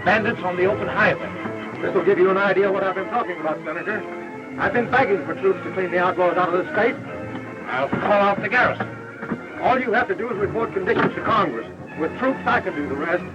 bandits on the open highway. This will give you an idea of what I've been talking about, Senator. I've been begging for troops to clean the outlaws out of the state. I'll call off the garrison. All you have to do is report conditions to Congress. With troops, I can do the rest.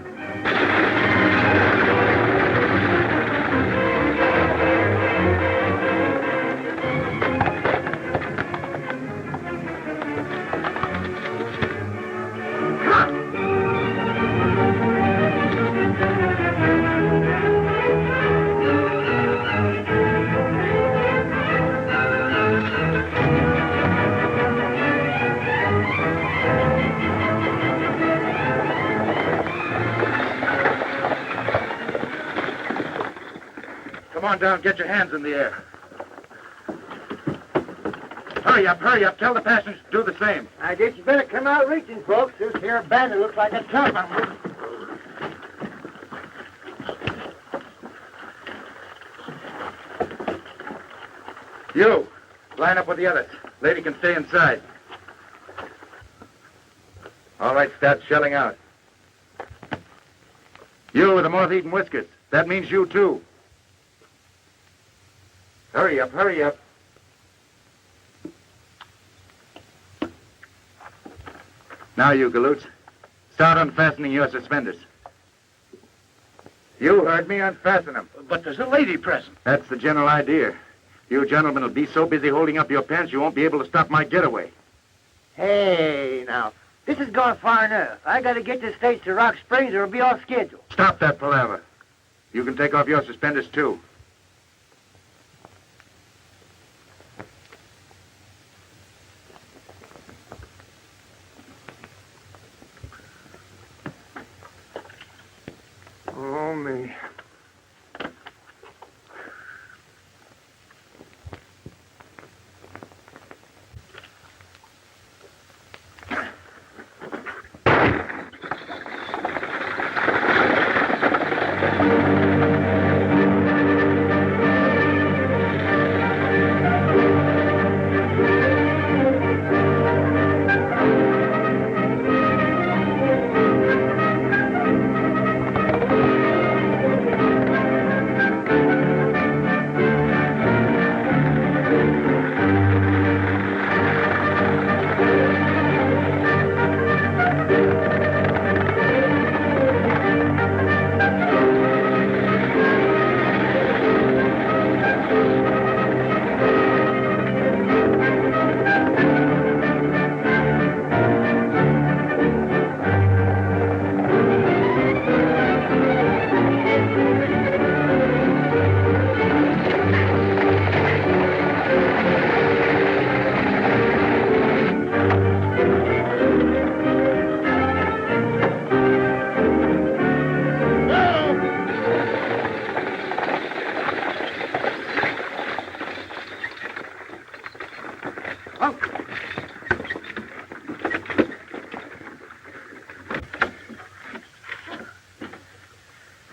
Come on down, get your hands in the air. Hurry up. Tell the passengers to do the same. I guess you better come out reaching, folks. This here bandit looks like a tough one. You, line up with the others. Lady can stay inside. All right, start shelling out. You with the moth-eaten whiskers. That means you, too. Hurry up. Now, you galoots, start unfastening your suspenders. You heard me, unfasten them. But there's a lady present. That's the general idea. You gentlemen will be so busy holding up your pants you won't be able to stop my getaway. Hey, now, this is going far enough. I got to get the stage to Rock Springs or it'll be off schedule. Stop that palaver. You can take off your suspenders, too. Oh, me.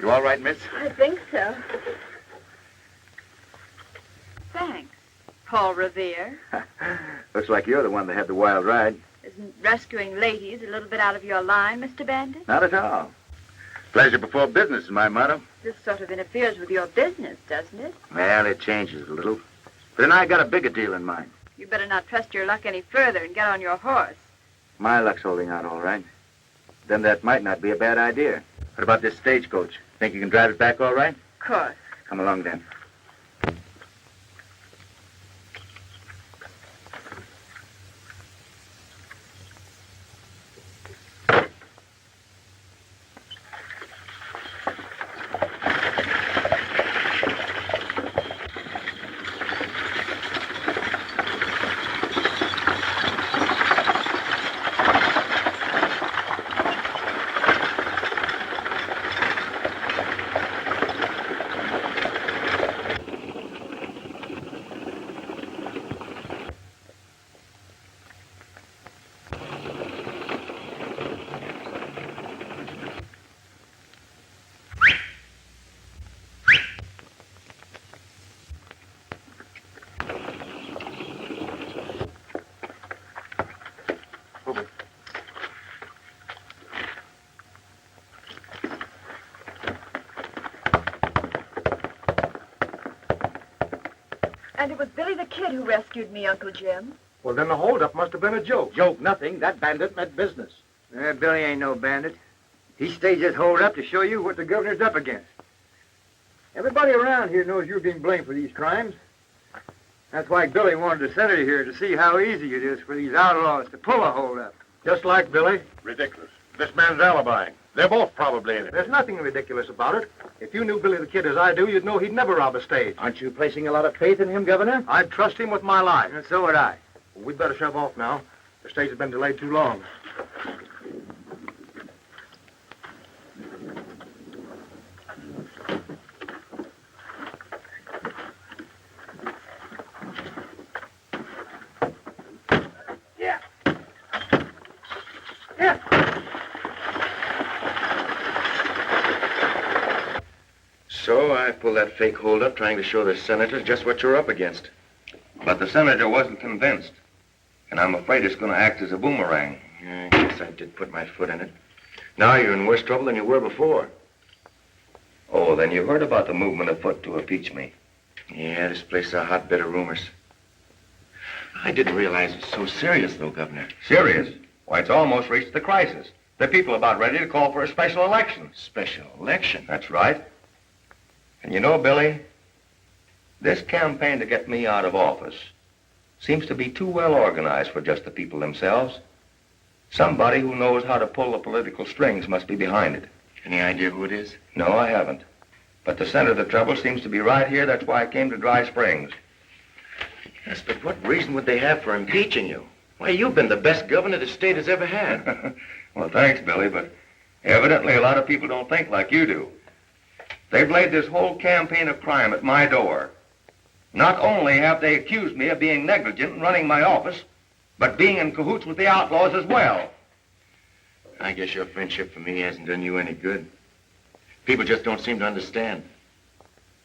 You all right, miss? I think so. Thanks, Paul Revere. Looks like you're the one that had the wild ride. Isn't rescuing ladies a little bit out of your line, Mr. Bandit? Not at all. Pleasure before business is my motto. This sort of interferes with your business, doesn't it? Well, it changes a little. But then I got a bigger deal in mind. You better not trust your luck any further and get on your horse. My luck's holding out all right. Then that might not be a bad idea. What about this stagecoach? Think you can drive it back all right? Of course. Come along, then. And it was Billy the Kid who rescued me, Uncle Jim. Well, then the holdup must have been a joke. Joke nothing. That bandit meant business. Billy ain't no bandit. He staged this hold up to show you what the governor's up against. Everybody around here knows you're being blamed for these crimes. That's why Billy wanted the senator here to see how easy it is for these outlaws to pull a hold up. Just like Billy. Ridiculous. This man's alibiing. They're both probably in it. There's nothing ridiculous about it. If you knew Billy the Kid as I do, you'd know he'd never rob a stage. Aren't you placing a lot of faith in him, Governor? I'd trust him with my life. And so would I. We'd better shove off now. The stage has been delayed too long. So I pulled that fake holdup trying to show the senators just what you're up against. But the senator wasn't convinced. And I'm afraid it's going to act as a boomerang. I guess I did put my foot in it. Now you're in worse trouble than you were before. Oh, then you heard about the movement afoot to impeach me. Yeah, this place is a hotbed of rumors. I didn't realize it was so serious, though, Governor. Serious? Why, it's almost reached the crisis. The people are about ready to call for a special election. Special election? That's right. And you know, Billy, this campaign to get me out of office seems to be too well organized for just the people themselves. Somebody who knows how to pull the political strings must be behind it. Any idea who it is? No, I haven't. But the center of the trouble seems to be right here. That's why I came to Dry Springs. Yes, but what reason would they have for impeaching you? Why, you've been the best governor the state has ever had. Well, thanks, Billy, but evidently a lot of people don't think like you do. They've laid this whole campaign of crime at my door. Not only have they accused me of being negligent in running my office, but being in cahoots with the outlaws as well. I guess your friendship for me hasn't done you any good. People just don't seem to understand.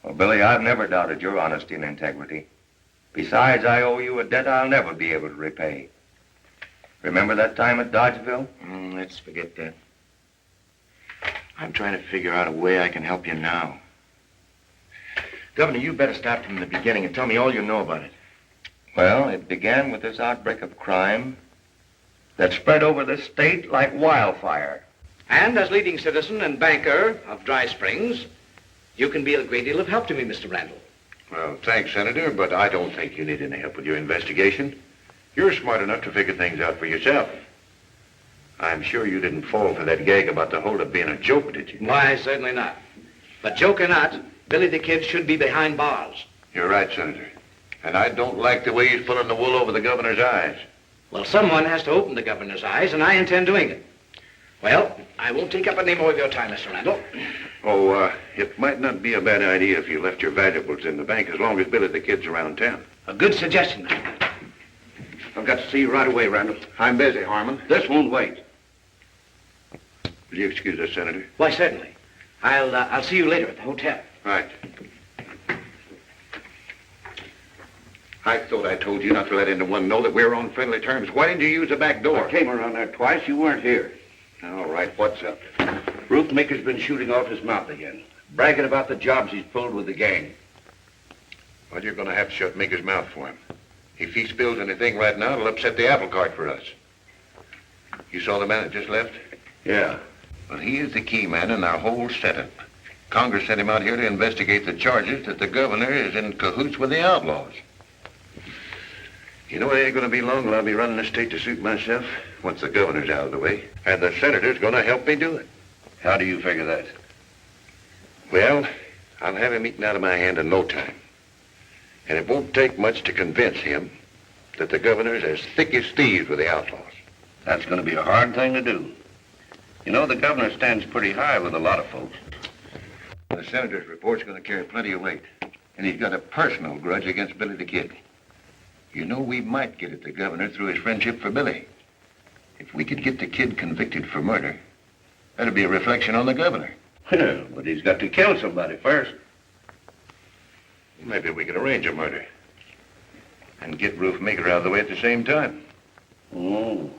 Well, Billy, I've never doubted your honesty and integrity. Besides, I owe you a debt I'll never be able to repay. Remember that time at Dodgeville? Let's forget that. I'm trying to figure out a way I can help you now. Governor, you better start from the beginning and tell me all you know about it. Well, it began with this outbreak of crime that spread over the state like wildfire. And as leading citizen and banker of Dry Springs, you can be a great deal of help to me, Mr. Randall. Well, thanks, Senator, but I don't think you need any help with your investigation. You're smart enough to figure things out for yourself. I'm sure you didn't fall for that gag about the holdup being a joke, did you? Why, certainly not. But joke or not, Billy the Kid should be behind bars. You're right, Senator. And I don't like the way he's pulling the wool over the governor's eyes. Well, someone has to open the governor's eyes, and I intend doing it. Well, I won't take up any more of your time, Mr. Randall. Oh, it might not be a bad idea if you left your valuables in the bank as long as Billy the Kid's around town. A good suggestion, Mr. I've got to see you right away, Randall. I'm busy, Harmon. This won't wait. Will you excuse us, Senator? Why, certainly. I'll see you later at the hotel. Right. I thought I told you not to let anyone know that we're on friendly terms. Why didn't you use the back door? I came around there twice. You weren't here. All right, what's up? Roofmaker's been shooting off his mouth again, bragging about the jobs he's pulled with the gang. Well, you're going to have to shut Maker's mouth for him. If he spills anything right now, it'll upset the apple cart for us. You saw the man that just left? Yeah. Well, he is the key man in our whole setup. Congress sent him out here to investigate the charges that the governor is in cahoots with the outlaws. You know, it ain't going to be long till I'll be running the state to suit myself once the governor's out of the way. And the senator's going to help me do it. How do you figure that? Well, I'll have him eaten out of my hand in no time. And it won't take much to convince him that the governor's as thick as thieves with the outlaws. That's going to be a hard thing to do. You know, the governor stands pretty high with a lot of folks. The senator's report's going to carry plenty of weight. And he's got a personal grudge against Billy the Kid. You know, we might get at the governor through his friendship for Billy. If we could get the kid convicted for murder, that'd be a reflection on the governor. But he's got to kill somebody first. Maybe we could arrange a murder. And get Roofmaker out of the way at the same time. Oh.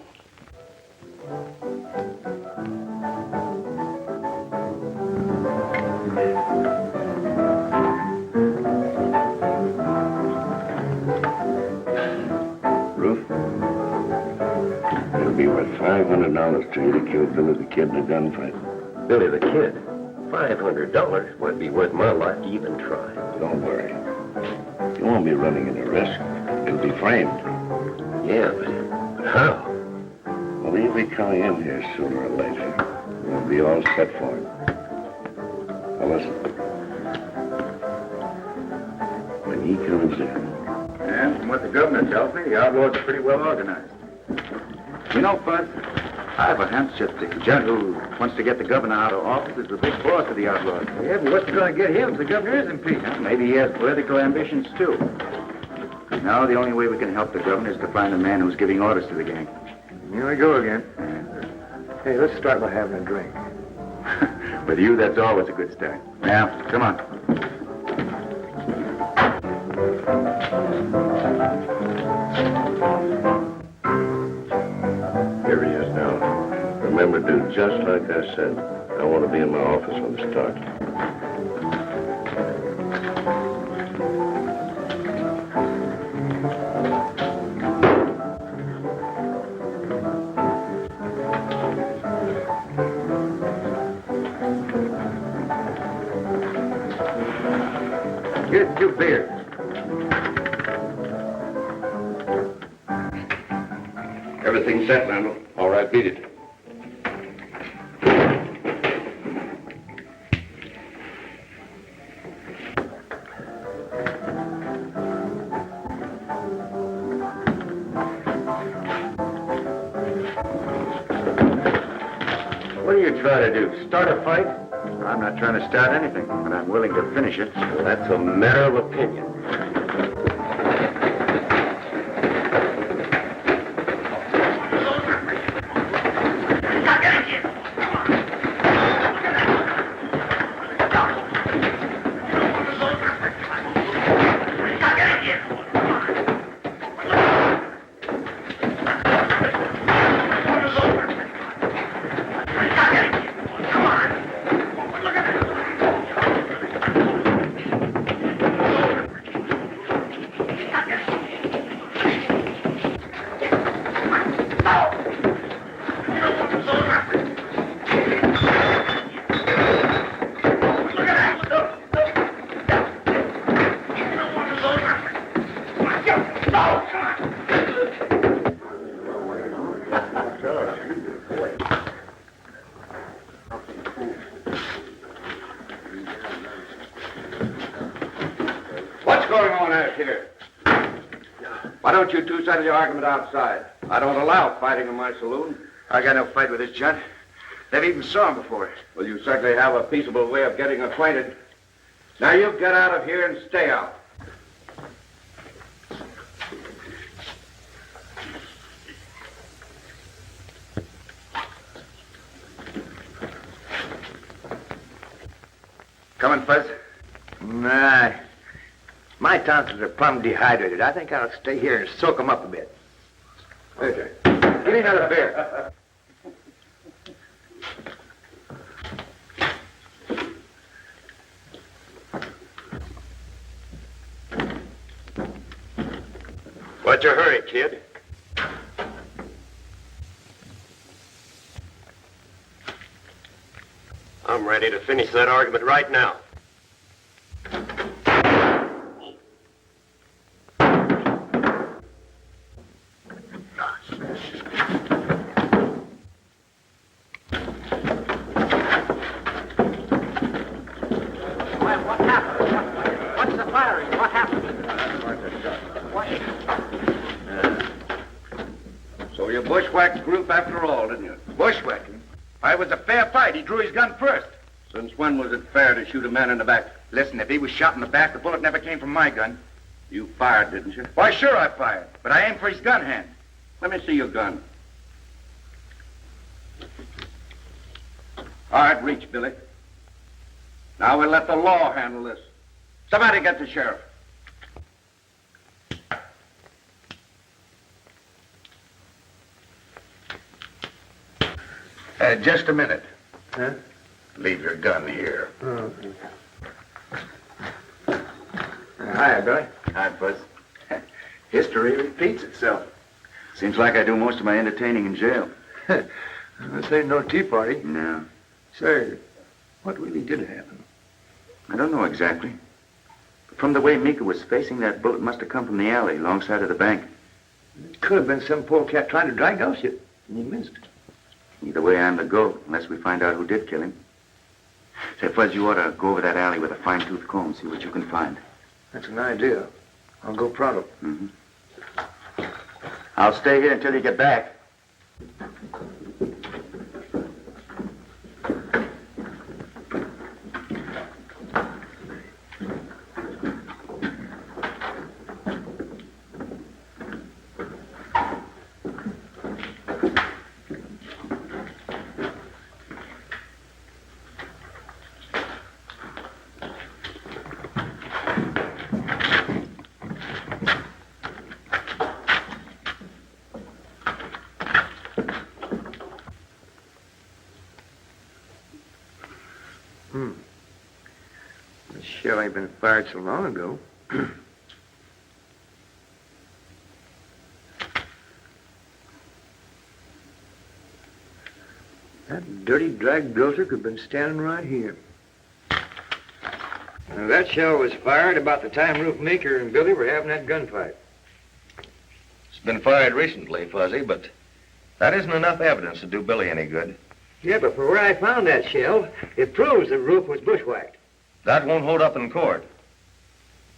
Ruth. It'll be worth $500 to you to kill Billy the Kid in a gunfight. Billy the Kid? $500 won't be worth my life to even try. Don't worry. You won't be running any risk. You'll be framed. Yeah, but how? Well, he'll be coming in here sooner or later. We'll be all set for him. Now listen. When he comes in, And from what the governor tells me, the outlaws are pretty well organized. You know, Buzz, I have a hunch that the gent who wants to get the governor out of office is the big boss of the outlaws. Yeah, but what's going to get him if the governor is impeached? Well, maybe he has political ambitions, too. Now, the only way we can help the governor is to find the man who's giving orders to the gang. Here we go again. Hey, let's start by having a drink. With you, that's always a good start. Now, come on. here he is now. Remember, do just like I said. I want to be in my office when it starts. Here's 2 beers. Everything set, Randall. All right, beat it. What are you trying to do? Start a fight? I'm not trying to start anything, but I'm willing to finish it. Well, that's a matter of opinion. What's going on out here? Why don't you two settle your argument outside? I don't allow fighting in my saloon. I got no fight with this gent. Never even saw him before. Well, you certainly have a peaceable way of getting acquainted. Now you get out of here and stay out. Coming, Fuzz? Nah. My tonsils are plumb dehydrated. I think I'll stay here and soak them up a bit. Okay. Give me another beer. What's your hurry, kid? I'm ready to finish that argument right now. What happened? What's the firing? What happened? So you bushwhacked group after all, didn't you? Bushwhacking? It was a fair fight. He drew his gun first. Since when was it fair to shoot a man in the back? Listen, if he was shot in the back, the bullet never came from my gun. You fired, didn't you? Why, sure I fired, but I aimed for his gun hand. Let me see your gun. All right, reach, Billy. Now we'll let the law handle this. Somebody get the sheriff. Just a minute. Huh? Leave your gun here. Oh. Hiya, Billy. Hi, Buzz. History repeats itself. Seems like I do most of my entertaining in jail. This ain't no tea party. No. Say, what really did happen? I don't know exactly. But from the way Mika was facing, that bullet must have come from the alley alongside of the bank. It could have been some poor cat trying to drag us yet, and he missed. Either way, I'm the goat, unless we find out who did kill him. Say, Fuzz, you ought to go over that alley with a fine-tooth comb, see what you can find. That's an idea. I'll go pronto. Mm-hmm. I'll stay here until you get back. The shell ain't been fired so long ago. That dirty drag dozer could have been standing right here. Now, that shell was fired about the time Ruth Meeker and Billy were having that gunfight. It's been fired recently, Fuzzy, but that isn't enough evidence to do Billy any good. Yeah, but for where I found that shell, it proves that Ruth was bushwhacked. That won't hold up in court.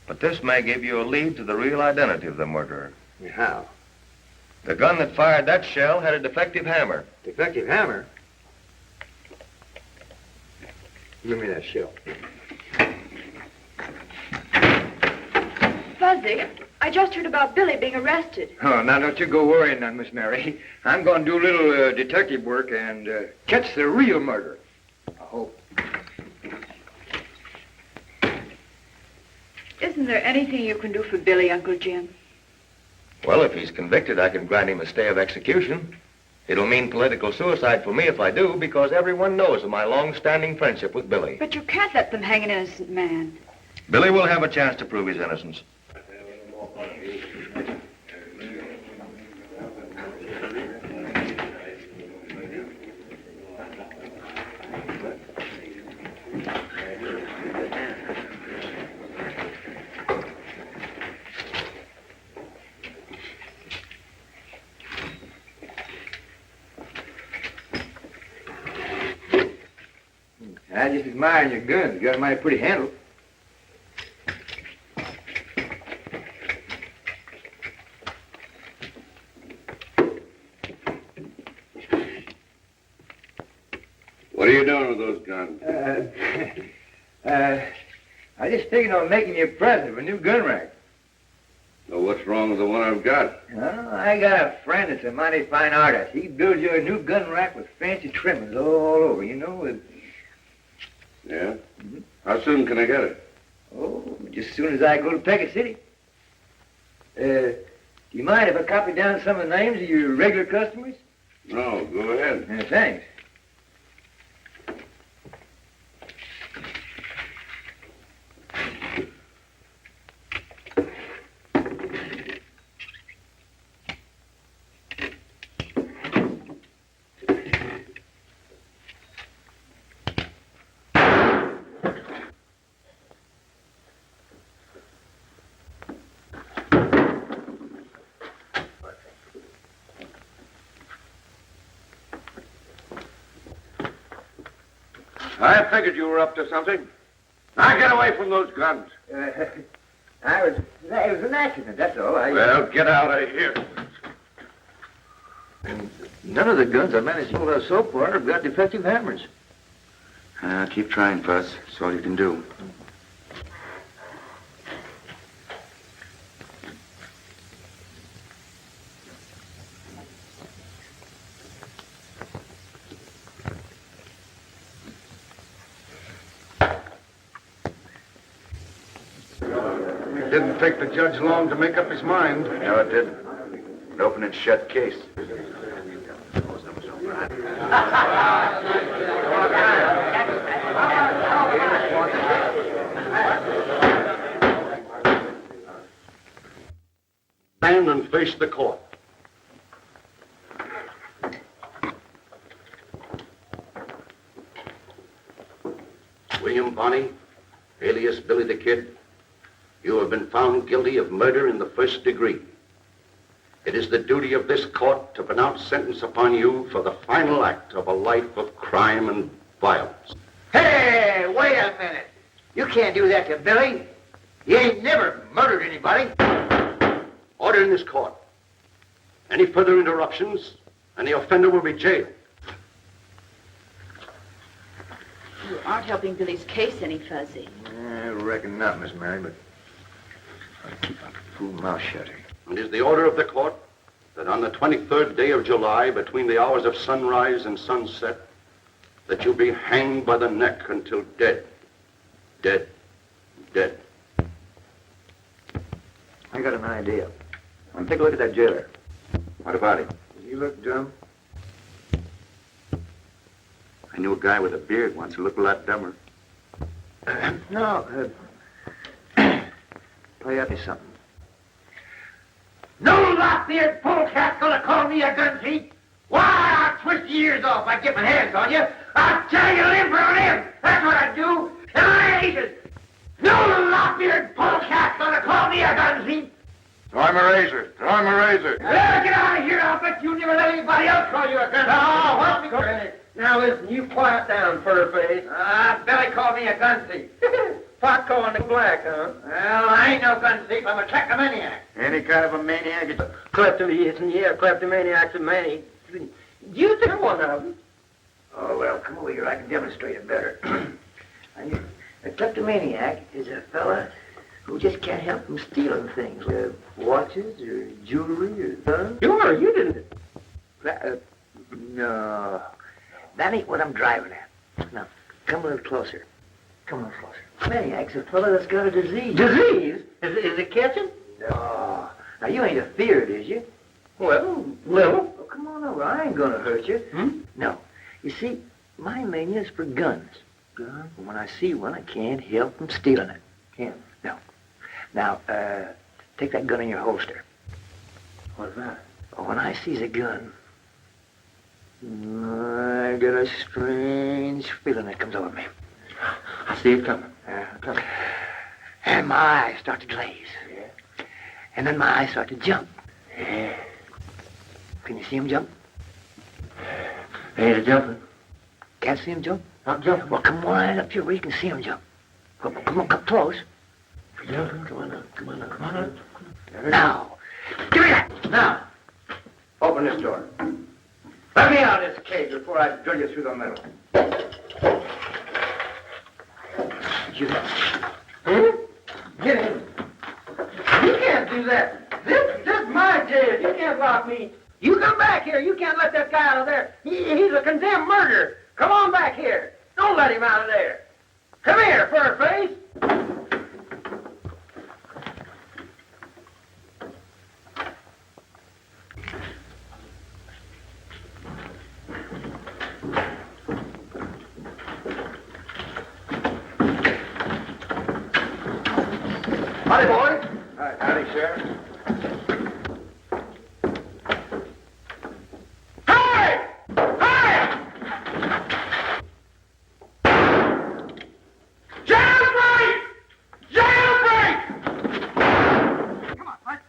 But this may give you a lead to the real identity of the murderer. How? The gun that fired that shell had a defective hammer. Defective hammer? Give me that shell. Fuzzy, I just heard about Billy being arrested. Oh, now don't you go worrying none, Miss Mary. I'm going to do a little detective work and catch the real murderer. I hope. Isn't there anything you can do for Billy, Uncle Jim? Well, if he's convicted, I can grant him a stay of execution. It'll mean political suicide for me if I do, because everyone knows of my long-standing friendship with Billy. But you can't let them hang an innocent man. Billy will have a chance to prove his innocence. I just admire your gun. You got a mighty pretty handle. What are you doing with those guns? I just figured on making you a present of a new gun rack. So what's wrong with the one I've got? Oh, I got a friend that's a mighty fine artist. He builds you a new gun rack with fancy trimmings all over, you know. Yeah? How soon can I get it? Oh, just as soon as I go to Peckett City. Do you mind if I copy down some of the names of your regular customers? No, go ahead. Thanks. I figured you were up to something. Now get away from those guns. It was an accident, that's all. Well, get out of here. None of the guns I managed to hold out so far have got defective hammers. Keep trying, Fuzz. That's all you can do. It didn't take the judge long to make up his mind. No, it didn't. An open and shut case. Stand and face the court. William Bonney, alias Billy the Kid, you have been found guilty of murder in the first degree. It is the duty of this court to pronounce sentence upon you for the final act of a life of crime and violence. Hey, wait a minute. You can't do that to Billy. He ain't never murdered anybody. Order in this court. Any further interruptions, and the offender will be jailed. You aren't helping Billy's case any, Fuzzy. I reckon not, Miss Mary, but I'll keep my fool mouth shut. It is the order of the court that on the 23rd day of July, between the hours of sunrise and sunset, that you be hanged by the neck until dead. Dead. Dead. I got an idea. I want to take a look at that jailer. What about him? Does he look dumb? I knew a guy with a beard once who looked a lot dumber. No. Play up me something. No lop-eared polecat's gonna call me a gun thief. Why, I'll twist your ears off if I get my hands on you. I'll tear you limb from limb. That's what I do. And I ain't it. No lop-eared polecat's gonna call me a gun thief. Throw him a razor. Throw him a razor. Well, get out of here. I'll bet you never let anybody else call you a gun thief. Oh, what's me going? Now listen, you quiet down, Furface. Billy called me a gun thief. Pot calling the black, huh? Well, I ain't no gun thief. I'm a kleptomaniac. Any kind of a maniac. Kleptomaniac's a many. You think one of them? Oh, well, come over here. I can demonstrate it better. A kleptomaniac is a fella who just can't help from stealing things, watches or jewelry or guns. Sure, you didn't. No, that ain't what I'm driving at. Now, come a little closer. Come a little closer. Maniac's a fella that's got a disease. Disease? Is it catching? No. Now, you ain't afeard, is you? Well, little. Oh, come on over. I ain't gonna hurt you. Hmm? No. You see, my mania is for guns. Gun? And when I see one, I can't help from stealing it. Can't. No. Now, take that gun in your holster. What's that? Oh, when I sees a gun, I get a strange feeling that comes over me. I see it coming. And my eyes start to glaze. Yeah. And then my eyes start to jump. Yeah. Can you see him jump? Ain't it jumping? Can't see him jump? Not jumping. Well, come on up here where you can see him jump. Come on, come close. Jumping. Come on up. Come on up. Come on up. Now, give me that. Now, Open this door. let me out of this cage before I drill you through the middle. You. Get in. You can't do that. This is my jail. You can't lock me. You come back here. You can't let that guy out of there. He's a condemned murderer. Come on back here. Don't let him out of there. Come here, Furface. Howdy, boys. Howdy, Sheriff. Hey! Hey! Jailbreak! Jailbreak! Come on, Mike.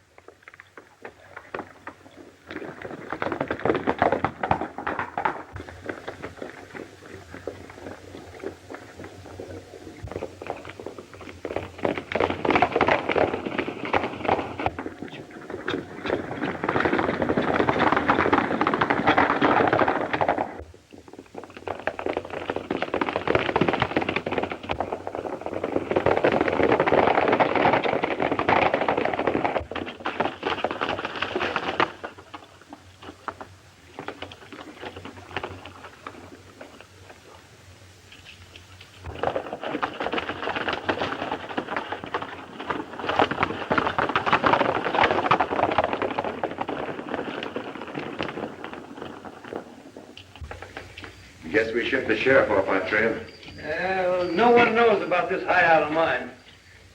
Guess we shook the sheriff off our trail. Well, no one knows about this hideout of mine.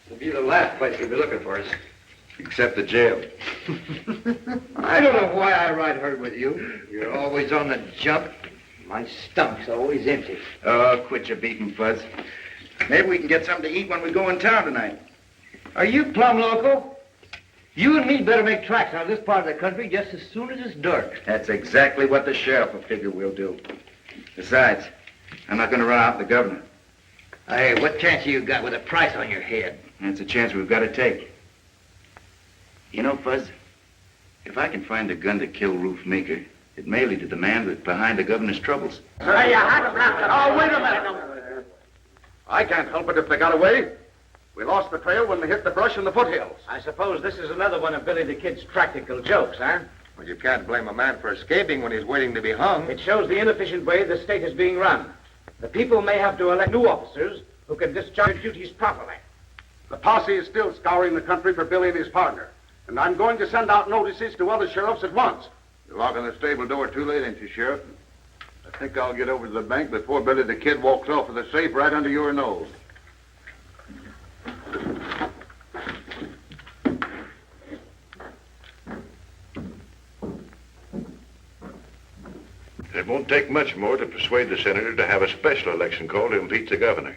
It'll be the last place he'll be looking for us. Except the jail. I don't know why I ride herd with you. You're always on the jump. My stomach's always empty. Oh, quit your beating, Fuzz. Maybe we can get something to eat when we go in town tonight. Are you plumb loco? You and me better make tracks out of this part of the country just as soon as it's dark. That's exactly what the sheriff will figure we'll do. Besides, I'm not going to run out the governor. Hey, what chance you got with a price on your head? That's a chance we've got to take. You know, Fuzz, if I can find a gun to kill Roof Maker, it may lead to the man behind the governor's troubles. Hey, oh, wait a minute. I can't help it if they got away. We lost the trail when they hit the brush in the foothills. I suppose this is another one of Billy the Kid's practical jokes, huh? Well, you can't blame a man for escaping when he's waiting to be hung. It shows the inefficient way the state is being run. The people may have to elect new officers who can discharge duties properly. The posse is still scouring the country for Billy and his partner. And I'm going to send out notices to other sheriffs at once. You're locking the stable door too late, ain't you, Sheriff? I think I'll get over to the bank before Billy the Kid walks off with the safe right under your nose. It won't take much more to persuade the senator to have a special election called to impeach the governor.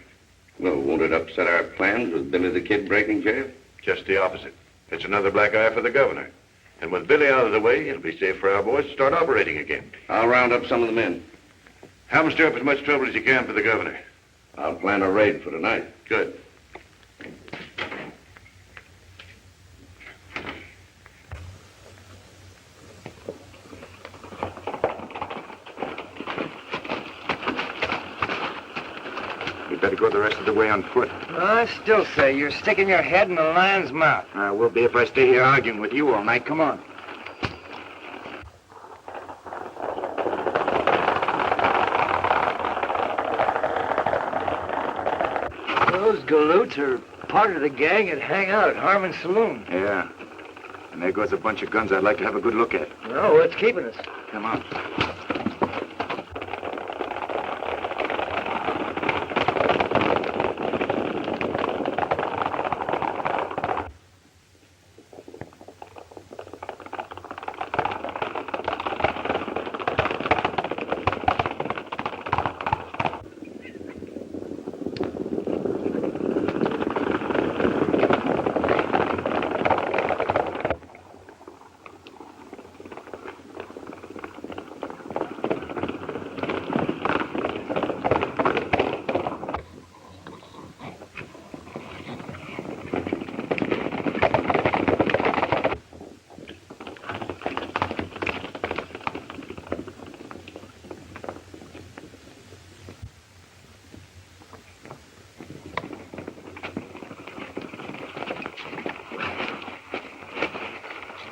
Well, won't it upset our plans with Billy the Kid breaking jail? Just the opposite. It's another black eye for the governor. And with Billy out of the way, it'll be safe for our boys to start operating again. I'll round up some of the men. Have them stir up as much trouble as you can for the governor. I'll plan a raid for tonight. Good. We better go the rest of the way on foot. I still say you're sticking your head in the lion's mouth. I will be if I stay here arguing with you all night. Come on. Those galoots are part of the gang that hang out at Harmon's Saloon. Yeah. And there goes a bunch of guns I'd like to have a good look at. No, what's keeping us? Come on.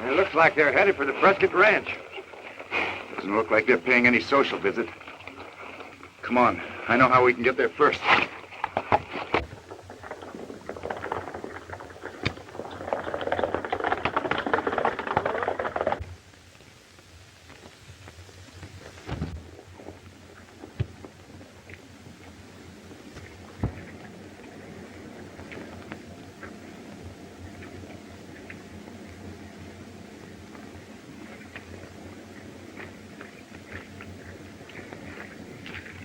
It looks like they're headed for the Prescott Ranch. Doesn't look like they're paying any social visit. Come on. I know how we can get there first.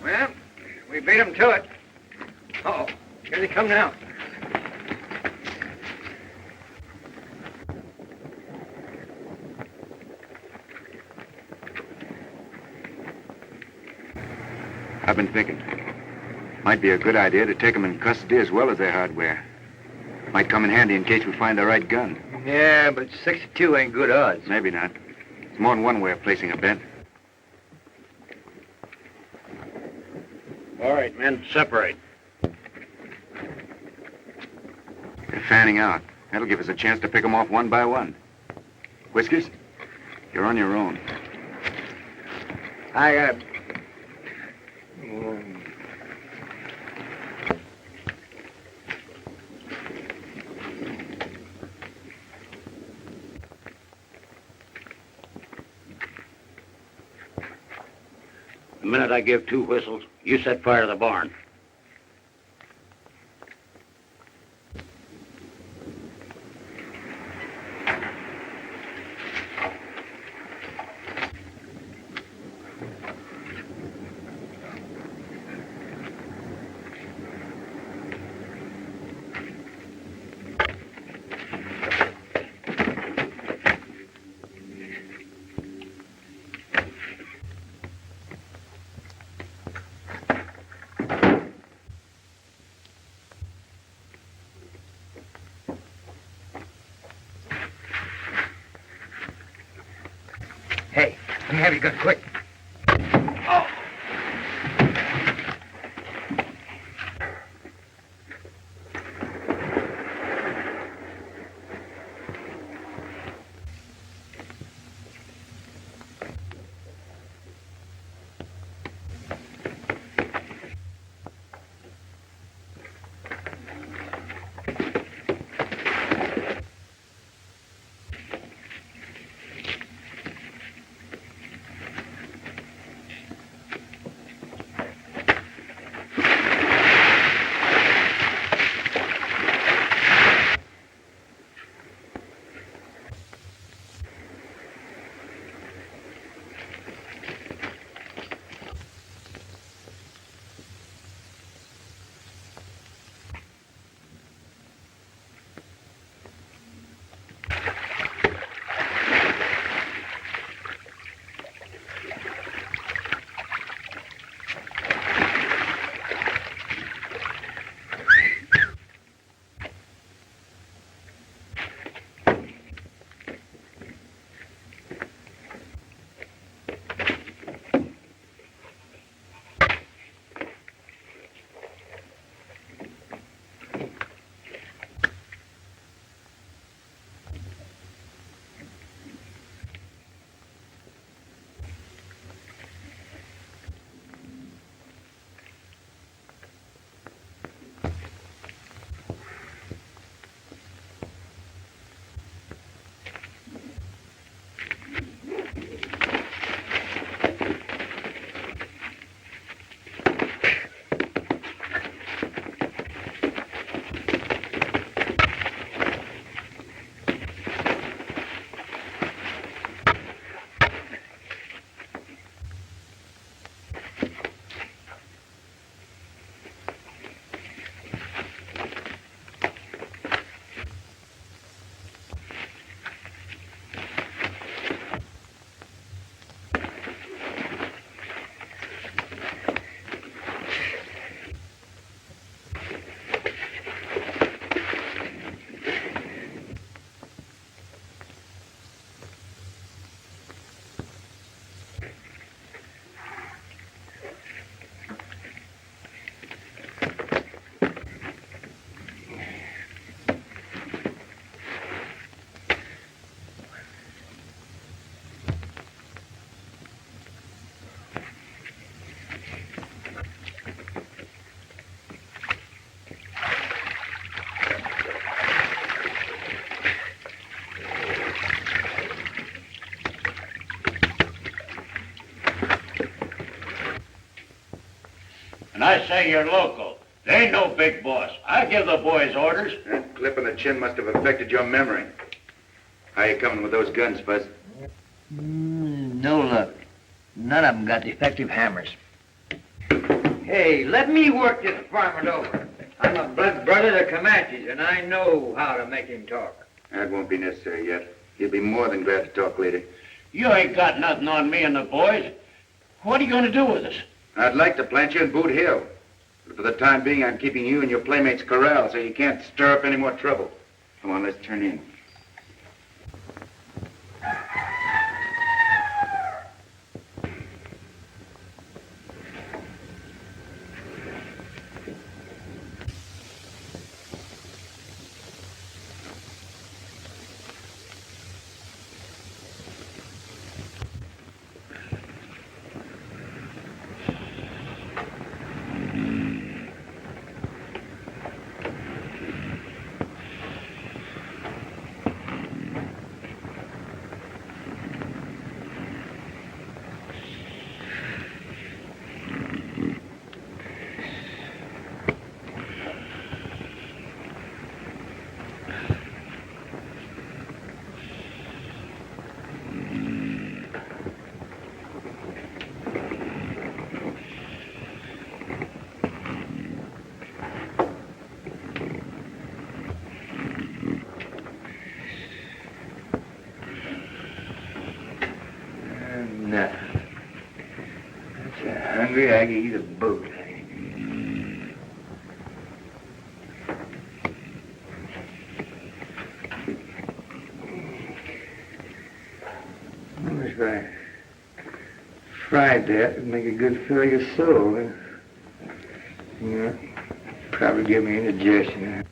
Well, we beat them to it. Uh-oh, here they come now. I've been thinking. Might be a good idea to take them in custody as well as their hardware. Might come in handy in case we find the right gun. Yeah, but 62 ain't good odds. Maybe not. It's more than one way of placing a bet. All right, men, separate. They're fanning out. That'll give us a chance to pick them off one by one. Whiskers, you're on your own. The minute I give 2 whistles, you set fire to the barn. Hey, let me have your gun, quick. And I say you're local. They ain't no big boss. I give the boys orders. That clip in the chin must have affected your memory. How you coming with those guns, Fuzz? No luck. None of them got defective hammers. Hey, let me work this varmint over. I'm a blood brother of the Comanches, and I know how to make him talk. That won't be necessary yet. He'll be more than glad to talk later. You ain't got nothing on me and the boys. What are you going to do with us? I'd like to plant you in Boot Hill. But for the time being, I'm keeping you and your playmates corralled so you can't stir up any more trouble. Come on, let's turn in. Nah. That's hungry, I can eat a boat. That's right. fried that, it'd make a good fill your soul. Yeah, probably give me indigestion.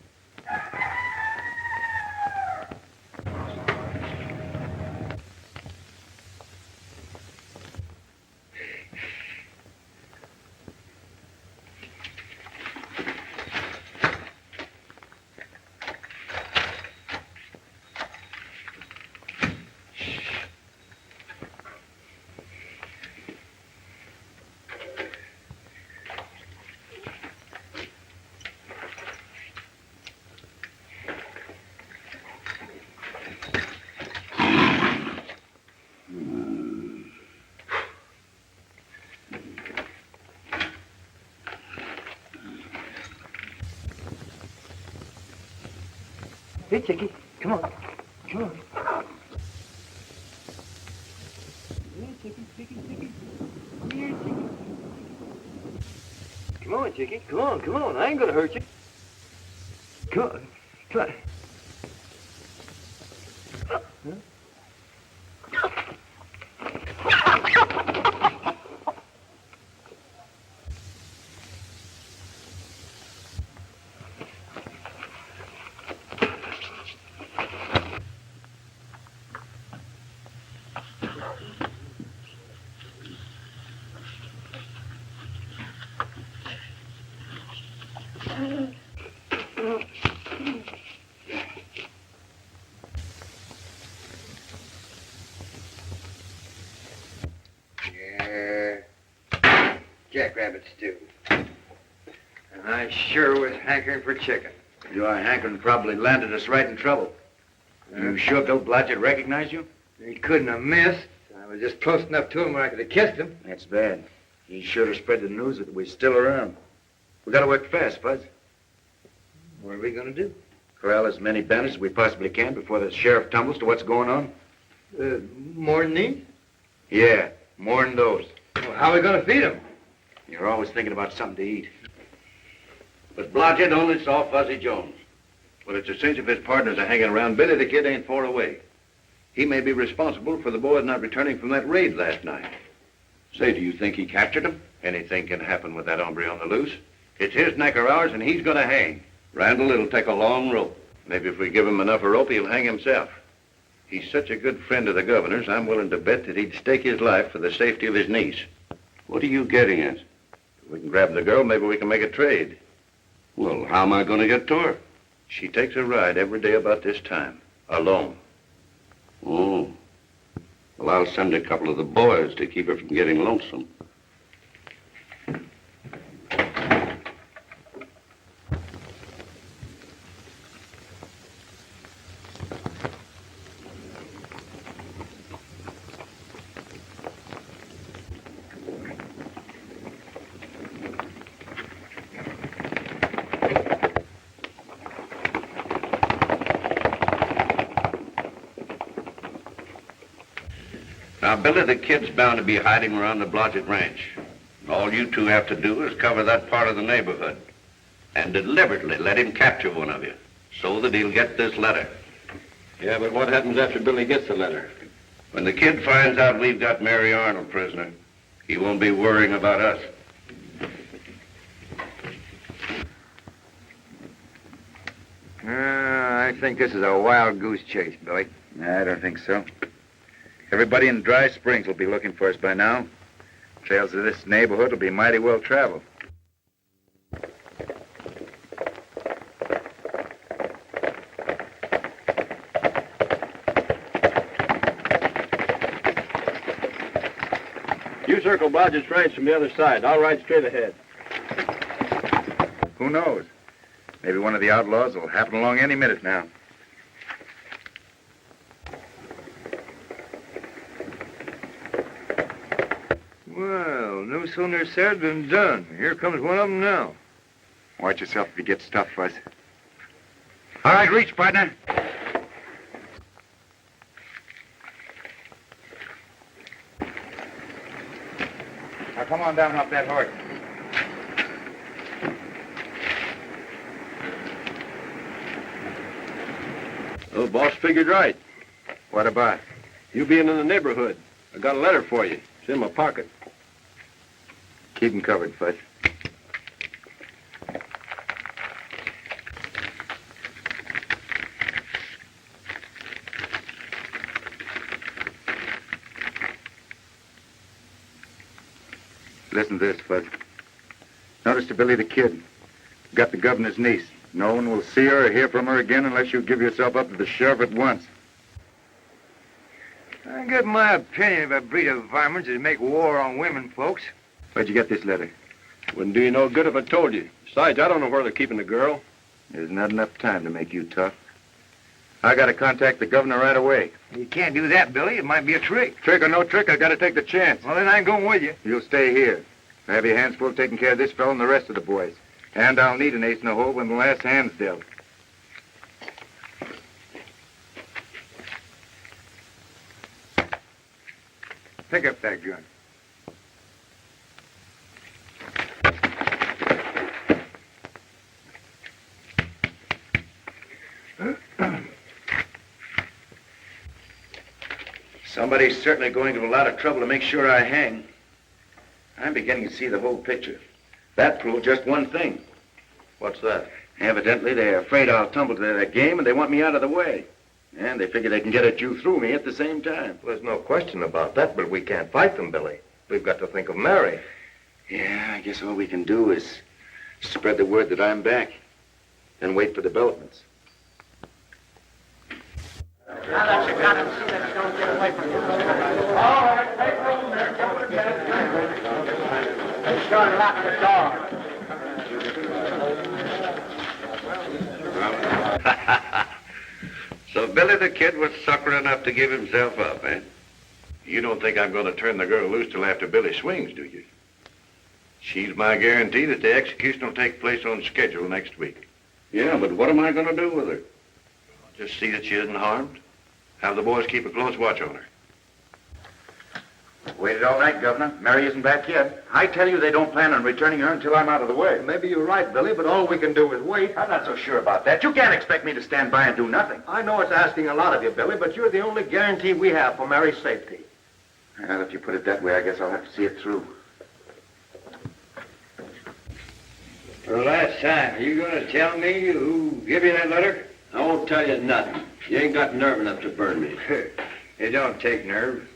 Hey, Chickie, come on. Come on. Hey, Chickie. Come here, Chickie. Come on, Chickie. Come on. I ain't gonna hurt you. Come on. Come on. Jackrabbit stew. And I sure was hankering for chicken. Your hankering probably landed us right in trouble. You sure Bill Blodgett recognized you? He couldn't have missed. I was just close enough to him where I could have kissed him. That's bad. He should have spread the news that we're still around. We gotta work fast, Fuzz. What are we gonna do? Corral as many bandits as we possibly can before the sheriff tumbles to what's going on. More than these? Yeah, more than those. Well, how are we gonna feed them? You're always thinking about something to eat. But Blodgett only saw Fuzzy Jones. Well, it's a cinch if his partners are hanging around. Billy the Kid ain't far away. He may be responsible for the boys not returning from that raid last night. Say, do you think he captured them? Anything can happen with that hombre on the loose. It's his neck or ours, and he's gonna hang. Randall, it'll take a long rope. Maybe if we give him enough rope, he'll hang himself. He's such a good friend of the governor's, I'm willing to bet that he'd stake his life for the safety of his niece. What are you getting at? If we can grab the girl, maybe we can make a trade. Well, how am I going to get to her? She takes a ride every day about this time, alone. Oh. Well, I'll send a couple of the boys to keep her from getting lonesome. Now, Billy the Kid's bound to be hiding around the Blodgett Ranch. All you two have to do is cover that part of the neighborhood and deliberately let him capture one of you so that he'll get this letter. Yeah, but what happens after Billy gets the letter? When the kid finds out we've got Mary Arnold prisoner, he won't be worrying about us. I think this is a wild goose chase, Billy. I don't think so. Everybody in Dry Springs will be looking for us by now. Trails of this neighborhood will be mighty well traveled. You circle Blodgett's Ranch from the other side. I'll ride straight ahead. Who knows? Maybe one of the outlaws will happen along any minute now. Well, no sooner said than done. Here comes one of them now. Watch yourself if you get stuffed, Fuzz. All right, reach, partner. Now, come on down off that horse. Oh, boss figured right. What about? You being in the neighborhood. I got a letter for you. It's in my pocket. Keep him covered, Fudge. Listen to this, Fudge. Notice to Billy the Kid. Got the governor's niece. No one will see her or hear from her again unless you give yourself up to the sheriff at once. I get my opinion of a breed of varmints that make war on women folks. Where'd you get this letter? Wouldn't do you no good if I told you. Besides, I don't know where they're keeping the girl. There's not enough time to make you tough. I gotta contact the governor right away. You can't do that, Billy. It might be a trick. Trick or no trick, I gotta take the chance. Well, then I'm going with you. You'll stay here. I have your hands full taking care of this fellow and the rest of the boys. And I'll need an ace in the hole when the last hand's dealt. Pick up that gun. Somebody's certainly going to a lot of trouble to make sure I hang. I'm beginning to see the whole picture. That proved just one thing. What's that? Evidently, they're afraid I'll tumble to their game, and they want me out of the way. And they figure they can get at you through me at the same time. Well, there's no question about that, but we can't fight them, Billy. We've got to think of Mary. Yeah, I guess all we can do is spread the word that I'm back and wait for developments. Now that you got him, see that you don't get away from him. All right, take room there. They sure locked the door. So Billy the Kid was sucker enough to give himself up, eh? You don't think I'm going to turn the girl loose till after Billy swings, do you? She's my guarantee that the execution will take place on schedule next week. Yeah, but what am I going to do with her? Just see that she isn't harmed. Have the boys keep a close watch on her. Waited all night, Governor. Mary isn't back yet. I tell you they don't plan on returning her until I'm out of the way. Maybe you're right, Billy, but all we can do is wait. I'm not so sure about that. You can't expect me to stand by and do nothing. I know it's asking a lot of you, Billy, but you're the only guarantee we have for Mary's safety. Well, if you put it that way, I guess I'll have to see it through. For the last time, are you going to tell me who gave you that letter? I won't tell you nothing. You ain't got nerve enough to burn me. It don't take nerve.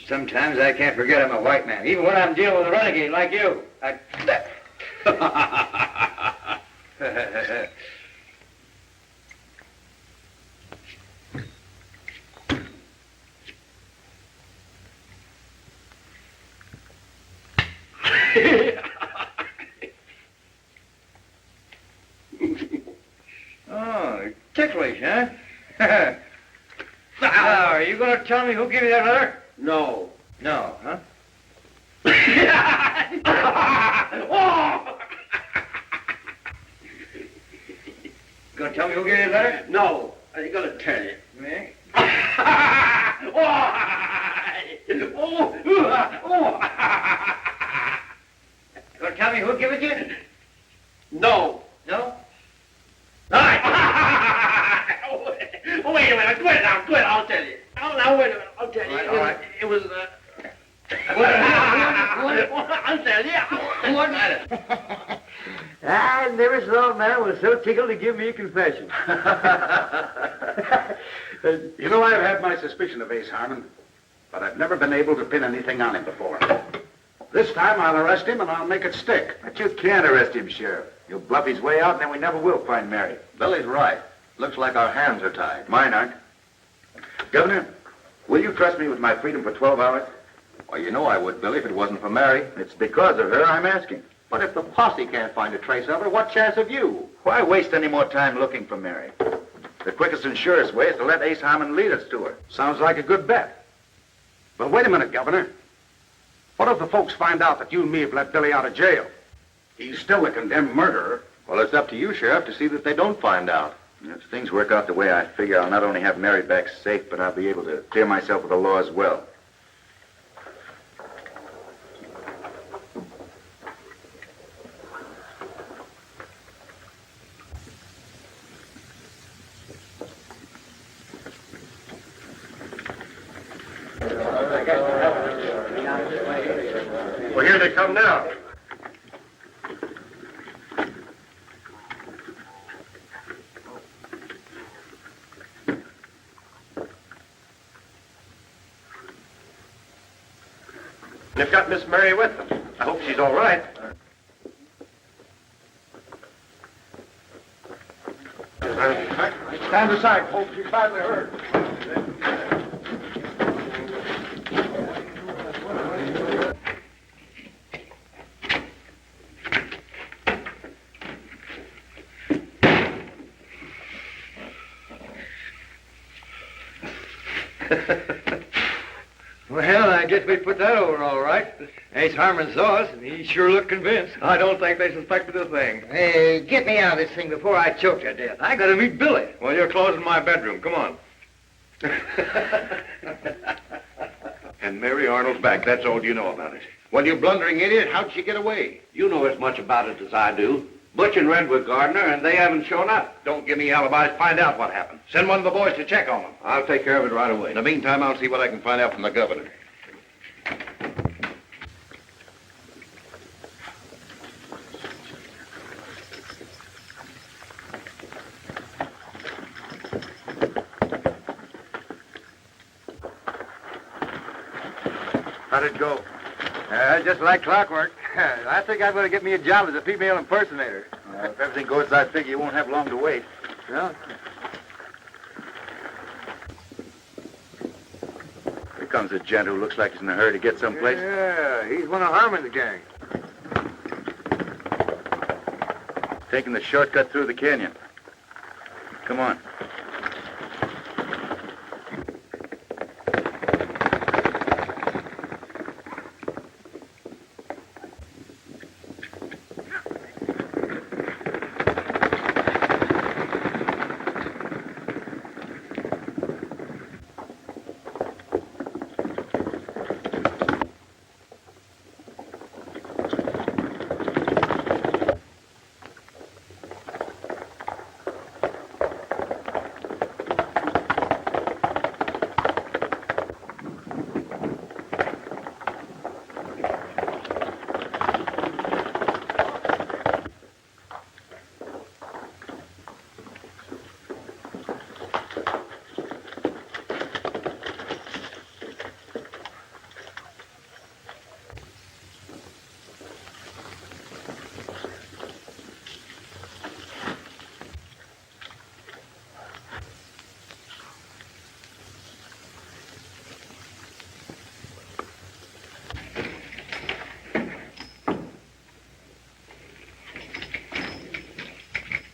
Sometimes I can't forget I'm a white man, even when I'm dealing with a renegade like you. Oh, ticklish, huh? Now, are you going to tell me who gave you that letter? No. No, huh? Going to tell me who gave you that letter? No. I ain't going to tell you. Me? Going to tell me who gave it to you? No. No? All right. Wait a minute. Quit it now. Quit. I'll tell you. Oh, now, wait a minute. I'll tell you. All right. It was I'll tell you. What matter? I never saw a man was so tickled to give me a confession. You know, I've had my suspicion of Ace Harmon, but I've never been able to pin anything on him before. This time I'll arrest him and I'll make it stick. But you can't arrest him, Sheriff. He'll bluff his way out and then we never will find Mary. Billy's right. Looks like our hands are tied. Mine aren't. Governor, will you trust me with my freedom for 12 hours? Well, you know I would, Billy, if it wasn't for Mary. It's because of her I'm asking. But if the posse can't find a trace of her, what chance have you? Why waste any more time looking for Mary? The quickest and surest way is to let Ace Harmon lead us to her. Sounds like a good bet. But wait a minute, Governor. What if the folks find out that you and me have let Billy out of jail? He's still a condemned murderer. Well, it's up to you, Sheriff, to see that they don't find out. If things work out the way I figure, I'll not only have Mary back safe, but I'll be able to clear myself of the law as well. Well, here they come now. They've got Miss Mary with them. I hope she's all right. Stand aside, folks. She's badly hurt. Well, I guess we put that over all right. Ace Harmon saw us, and he sure looked convinced. I don't think they suspected a thing. Hey, get me out of this thing before I choke to death. I gotta meet Billy. Well, you're closing my bedroom. Come on. And Mary Arnold's back. That's all you know about it. Well, you blundering idiot, how'd she get away? You know as much about it as I do. Butch and Red were Gardner, and they haven't shown up. Don't give me alibis. Find out what happened. Send one of the boys to check on them. I'll take care of it right away. In the meantime, I'll see what I can find out from the governor. How'd it go? Just like clockwork. I think I'm going to get me a job as a female impersonator. If everything goes as I figure, you won't have long to wait. Well, Here comes a gent who looks like he's in a hurry to get someplace. yeah, he's one of Harmon's gang. Taking the shortcut through the canyon. Come on.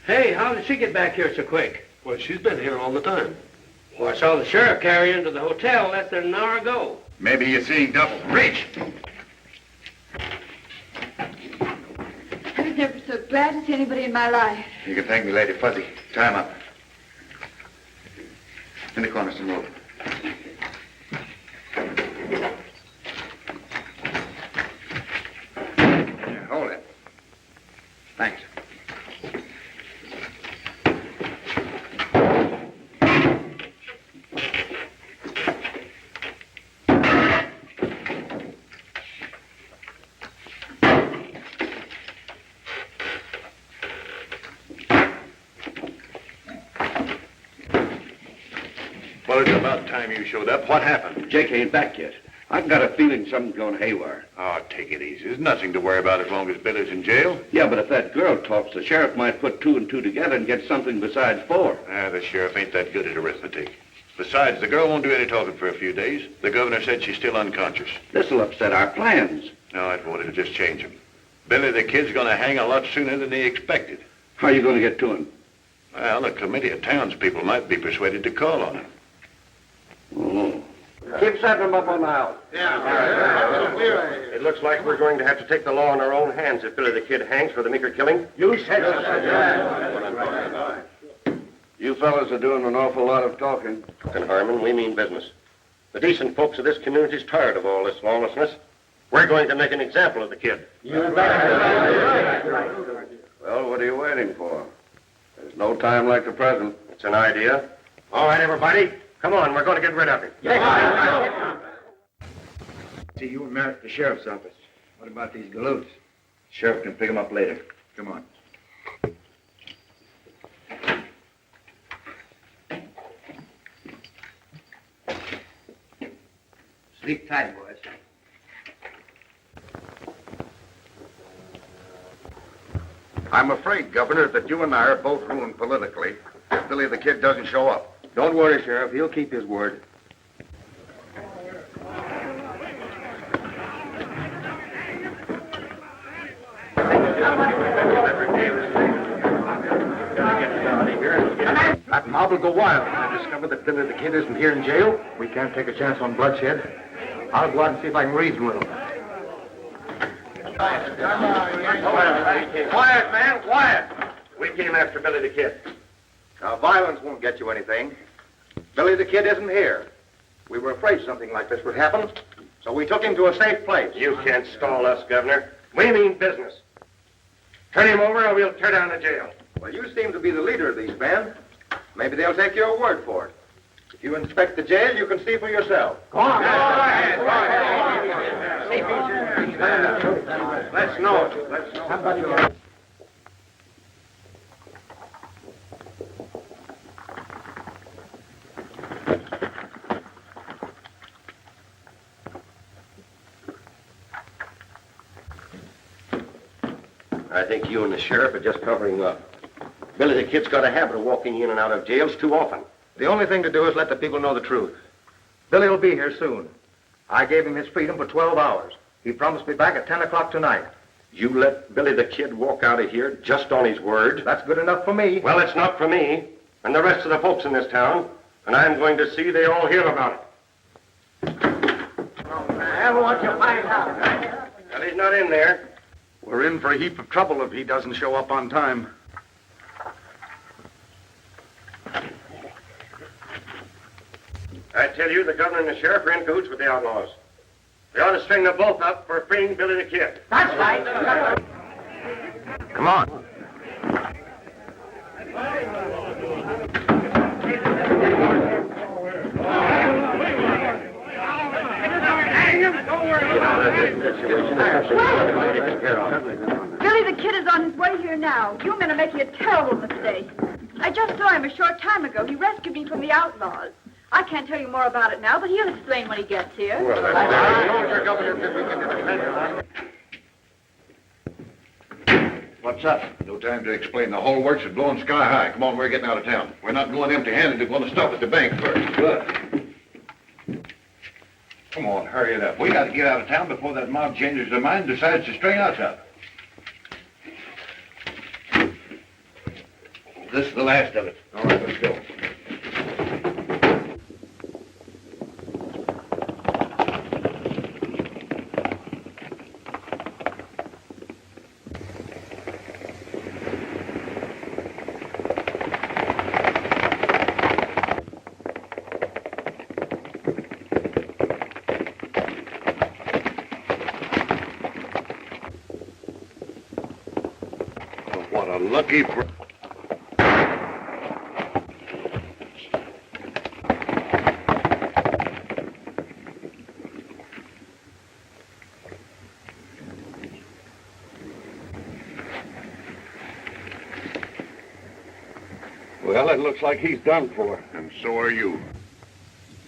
Hey, how did she get back here so quick? Well, she's been here all the time. Well, I saw the sheriff carry her into the hotel less than an hour ago. Maybe you're seeing double. Reach! I was never so glad to see anybody in my life. You can thank me, Lady Fuzzy. Time up. In the corner, some rope. Yeah, hold it. Thanks. Well, it's about time you showed up. What happened? Jake ain't back yet. I've got a feeling something's going haywire. Oh, take it easy. There's nothing to worry about as long as Billy's in jail. Yeah, but if that girl talks, the sheriff might put two and two together and get something besides four. The sheriff ain't that good at arithmetic. Besides, the girl won't do any talking for a few days. The governor said she's still unconscious. This'll upset our plans. No, it won't. It'll just change them. Billy the Kid's going to hang a lot sooner than they expected. How are you going to get to him? Well, a committee of townspeople might be persuaded to call on him. Oh. Keep setting them up on the house. It looks like we're going to have to take the law in our own hands if Billy the Kid hangs for the Meeker killing. You said so. You fellas are doing an awful lot of talking. And Harmon, we mean business. The decent folks of this community's tired of all this lawlessness. We're going to make an example of the kid. You Well, what are you waiting for? There's no time like the present. It's an idea. All right, everybody. Come on, we're going to get rid of him. See you and Merritt at the sheriff's office. What about these galoots? Sheriff can pick them up later. Come on. Sleep tight, boys. I'm afraid, Governor, that you and I are both ruined politically if Billy the Kid doesn't show up. Don't worry, Sheriff. He'll keep his word. That mob will go wild when they discover that Billy the Kid isn't here in jail. We can't take a chance on bloodshed. I'll go out and see if I can reason with them. Quiet, man, quiet. We came after Billy the Kid. Now, violence won't get you anything. Billy the Kid isn't here. We were afraid something like this would happen, so we took him to a safe place. You can't stall us, Governor. We mean business. Turn him over or we'll tear down the jail. Well, you seem to be the leader of these men. Maybe they'll take your word for it. If you inspect the jail, you can see for yourself. Go on. Go ahead. Let's know it. Let's know it. I think you and the sheriff are just covering up. Billy the Kid's got a habit of walking in and out of jails too often. The only thing to do is let the people know the truth. Billy will be here soon. I gave him his freedom for 12 hours. He promised me back at 10 o'clock tonight. You let Billy the Kid walk out of here just on his word? That's good enough for me. Well, it's not for me and the rest of the folks in this town, and I'm going to see they all hear about it. I want you to find out. Well, he's not in there. We're in for a heap of trouble if he doesn't show up on time. I tell you, the governor and the sheriff are in cahoots with the outlaws. They ought to string them both up for freeing Billy the Kid. That's right. Come on. Billy the Kid is on his way here now. You men are making a terrible mistake. I just saw him a short time ago. He rescued me from the outlaws. I can't tell you more about it now, but he'll explain when he gets here. What's up? No time to explain. The whole works is blowing sky high. Come on, we're getting out of town. We're not going empty-handed. We're going to stop at the bank first. Good. Come on, hurry it up. We got to get out of town before that mob changes their mind and decides to string us up. This is the last of it. All right, let's go. What a lucky... Well, it looks like he's done for. And so are you.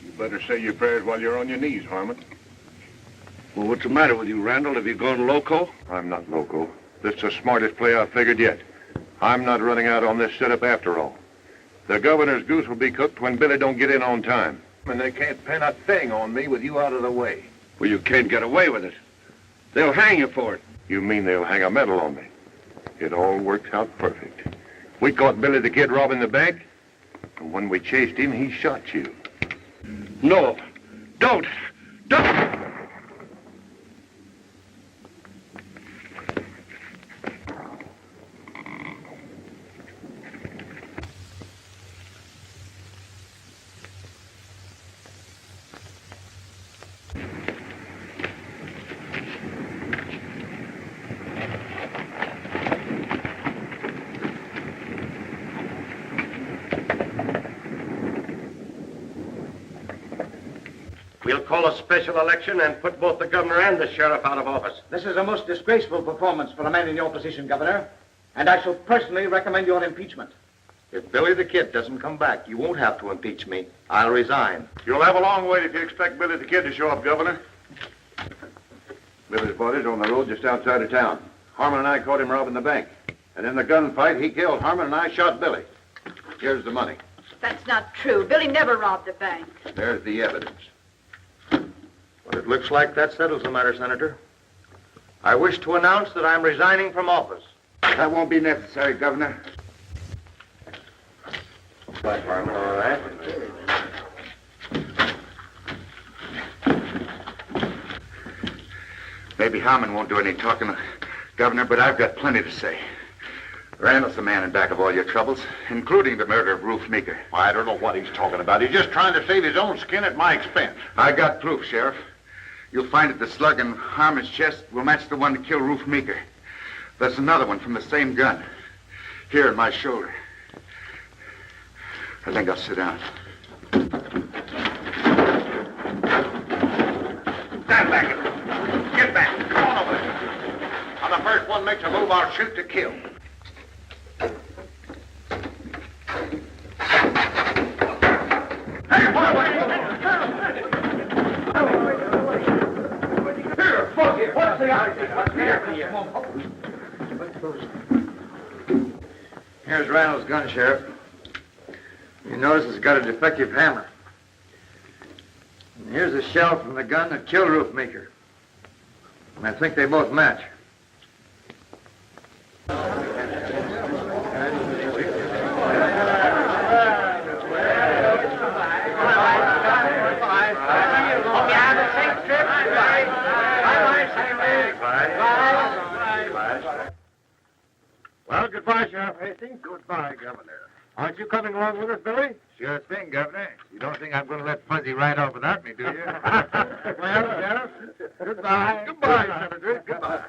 You better say your prayers while you're on your knees, Harmon. Well, what's the matter with you, Randall? Have you gone loco? I'm not loco. This is the smartest play I've figured yet. I'm not running out on this setup after all. The governor's goose will be cooked when Billy don't get in on time. And they can't pin a thing on me with you out of the way. Well, you can't get away with it. They'll hang you for it. You mean they'll hang a medal on me? It all worked out perfect. We caught Billy the Kid robbing the bank, and when we chased him, he shot you. No, don't! We'll call a special election and put both the governor and the sheriff out of office. This is a most disgraceful performance for a man in your position, Governor, and I shall personally recommend your impeachment. If Billy the Kid doesn't come back, you won't have to impeach me. I'll resign. You'll have a long wait if you expect Billy the Kid to show up, Governor. Billy's body's on the road just outside of town. Harmon and I caught him robbing the bank. And in the gunfight, he killed Harmon and I shot Billy. Here's the money. That's not true. Billy never robbed a bank. There's the evidence. Well, it looks like that settles the matter, Senator. I wish to announce that I'm resigning from office. That won't be necessary, Governor. Bye, Harmon, all right. Maybe Harmon won't do any talking, Governor, but I've got plenty to say. Randall's the man in back of all your troubles, including the murder of Ruth Meeker. I don't know what he's talking about. He's just trying to save his own skin at my expense. I got proof, Sheriff. You'll find that the slug in Harmon's chest will match the one to kill Ruth Meeker. There's another one from the same gun, here in my shoulder. I think I'll sit down. Stand back. Get back. Come on over there. On the first one makes a move, I'll shoot to kill. Hey, What's the idea? Here's Randall's gun, Sheriff. You notice it's got a defective hammer. And here's the shell from the gun that killed Ruth Meeker. And I think they both match. Well, goodbye, Sheriff Hastings. Goodbye, Governor. Aren't you coming along with us, Billy? Sure thing, Governor. You don't think I'm going to let Fuzzy ride off without me, do you? Well, Sheriff, goodbye. Goodbye, Senator. Goodbye.